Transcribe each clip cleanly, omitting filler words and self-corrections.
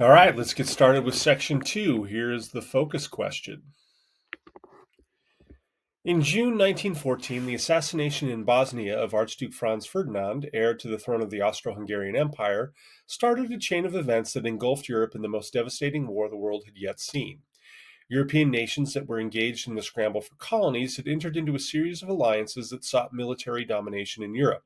All right, let's get started with section 2. Here is the focus question. In June 1914, the assassination in Bosnia of Archduke Franz Ferdinand, heir to the throne of the Austro-Hungarian Empire, started a chain of events that engulfed Europe in the most devastating war the world had yet seen. European nations that were engaged in the scramble for colonies had entered into a series of alliances that sought military domination in Europe.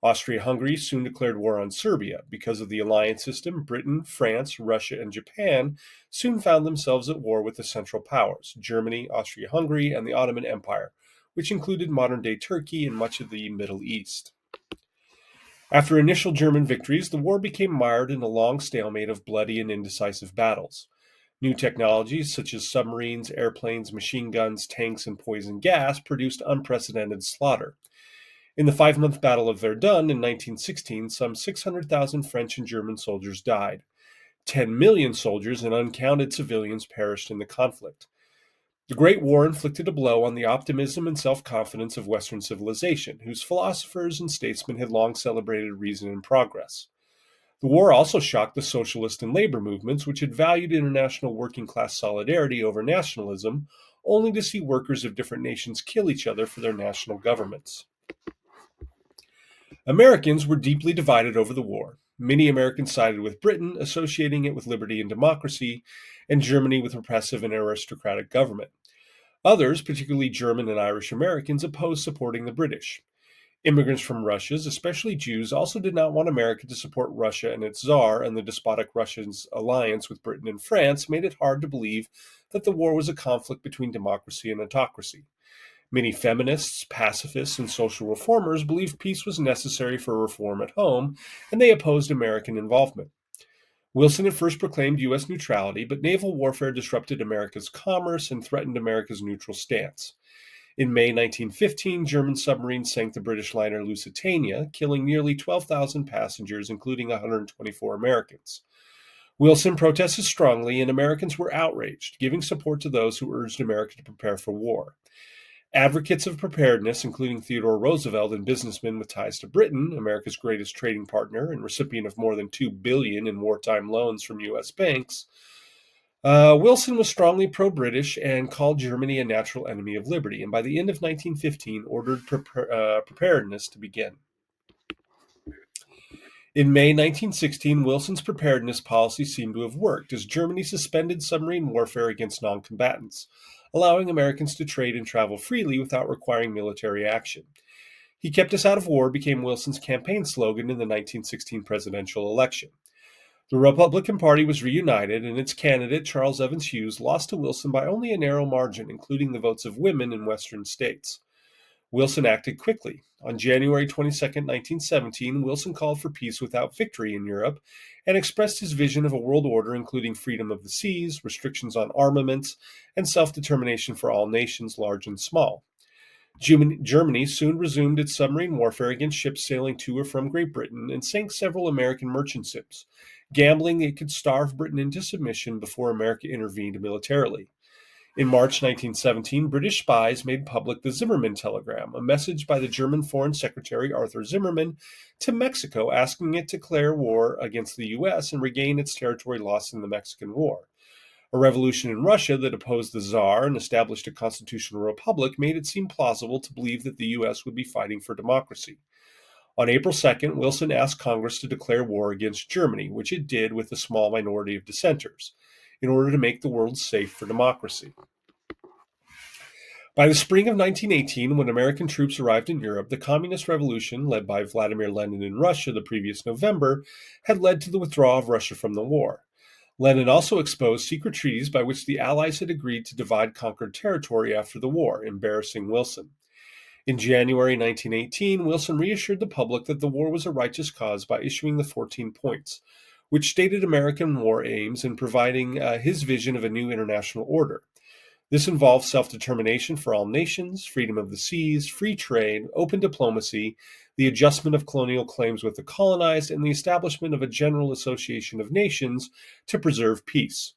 Austria-Hungary soon declared war on Serbia. Because of the alliance system, Britain, France, Russia, and Japan soon found themselves at war with the Central Powers, Germany, Austria-Hungary, and the Ottoman Empire, which included modern-day Turkey and much of the Middle East. After initial German victories, the war became mired in a long stalemate of bloody and indecisive battles. New technologies such as submarines, airplanes, machine guns, tanks, and poison gas produced unprecedented slaughter. In the 5-month Battle of Verdun in 1916, some 600,000 French and German soldiers died. 10 million soldiers and uncounted civilians perished in the conflict. The Great War inflicted a blow on the optimism and self-confidence of Western civilization, whose philosophers and statesmen had long celebrated reason and progress. The war also shocked the socialist and labor movements, which had valued international working-class solidarity over nationalism, only to see workers of different nations kill each other for their national governments. Americans were deeply divided over the war. Many Americans sided with Britain, associating it with liberty and democracy, and Germany with repressive and aristocratic government. Others, particularly German and Irish Americans, opposed supporting the British. Immigrants from Russia, especially Jews, also did not want America to support Russia and its Tsar, and the despotic Russians' alliance with Britain and France made it hard to believe that the war was a conflict between democracy and autocracy. Many feminists, pacifists, and social reformers believed peace was necessary for reform at home, and they opposed American involvement. Wilson at first proclaimed U.S. neutrality, but naval warfare disrupted America's commerce and threatened America's neutral stance. In May 1915, German submarines sank the British liner Lusitania, killing nearly 12,000 passengers, including 124 Americans. Wilson protested strongly, and Americans were outraged, giving support to those who urged America to prepare for war. Advocates of preparedness, including Theodore Roosevelt and businessmen with ties to Britain, America's greatest trading partner and recipient of more than $2 billion in wartime loans from U.S. banks, Wilson was strongly pro-British and called Germany a natural enemy of liberty, and by the end of 1915 ordered preparedness to begin. In May 1916, Wilson's preparedness policy seemed to have worked, as Germany suspended submarine warfare against non-combatants, allowing Americans to trade and travel freely without requiring military action. "He kept us out of war" became Wilson's campaign slogan in the 1916 presidential election. The Republican Party was reunited, and its candidate, Charles Evans Hughes, lost to Wilson by only a narrow margin, including the votes of women in Western states. Wilson acted quickly. On January 22, 1917, Wilson called for peace without victory in Europe and expressed his vision of a world order including freedom of the seas, restrictions on armaments, and self-determination for all nations, large and small. Germany soon resumed its submarine warfare against ships sailing to or from Great Britain and sank several American merchant ships, gambling it could starve Britain into submission before America intervened militarily. In March 1917, British spies made public the Zimmermann telegram, a message by the German Foreign Secretary Arthur Zimmermann to Mexico asking it to declare war against the U.S. and regain its territory lost in the Mexican War. A revolution in Russia that opposed the Tsar and established a constitutional republic made it seem plausible to believe that the U.S. would be fighting for democracy. On April 2nd, Wilson asked Congress to declare war against Germany, which it did with a small minority of dissenters, in order to make the world safe for democracy. By the spring of 1918, when American troops arrived in Europe, the Communist Revolution, led by Vladimir Lenin in Russia the previous November, had led to the withdrawal of Russia from the war. Lenin also exposed secret treaties by which the Allies had agreed to divide conquered territory after the war, embarrassing Wilson. In January 1918, Wilson reassured the public that the war was a righteous cause by issuing the 14 Points, which stated American war aims and providing his vision of a new international order. This involved self-determination for all nations, freedom of the seas, free trade, open diplomacy, the adjustment of colonial claims with the colonized, and the establishment of a general association of nations to preserve peace.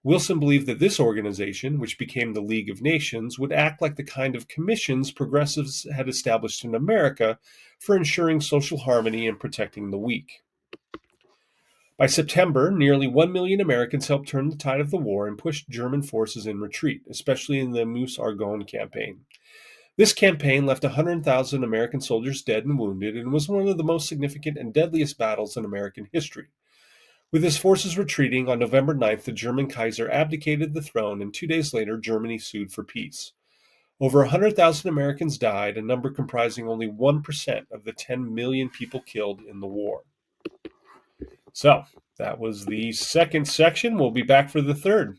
Wilson believed that this organization, which became the League of Nations, would act like the kind of commissions progressives had established in America for ensuring social harmony and protecting the weak. By September, nearly 1 million Americans helped turn the tide of the war and pushed German forces in retreat, especially in the Meuse-Argonne campaign. This campaign left 100,000 American soldiers dead and wounded and was one of the most significant and deadliest battles in American history. With his forces retreating, on November 9th, the German Kaiser abdicated the throne, and 2 days later, Germany sued for peace. Over 100,000 Americans died, a number comprising only 1% of the 10 million people killed in the war. So, that was the second section. We'll be back for the third.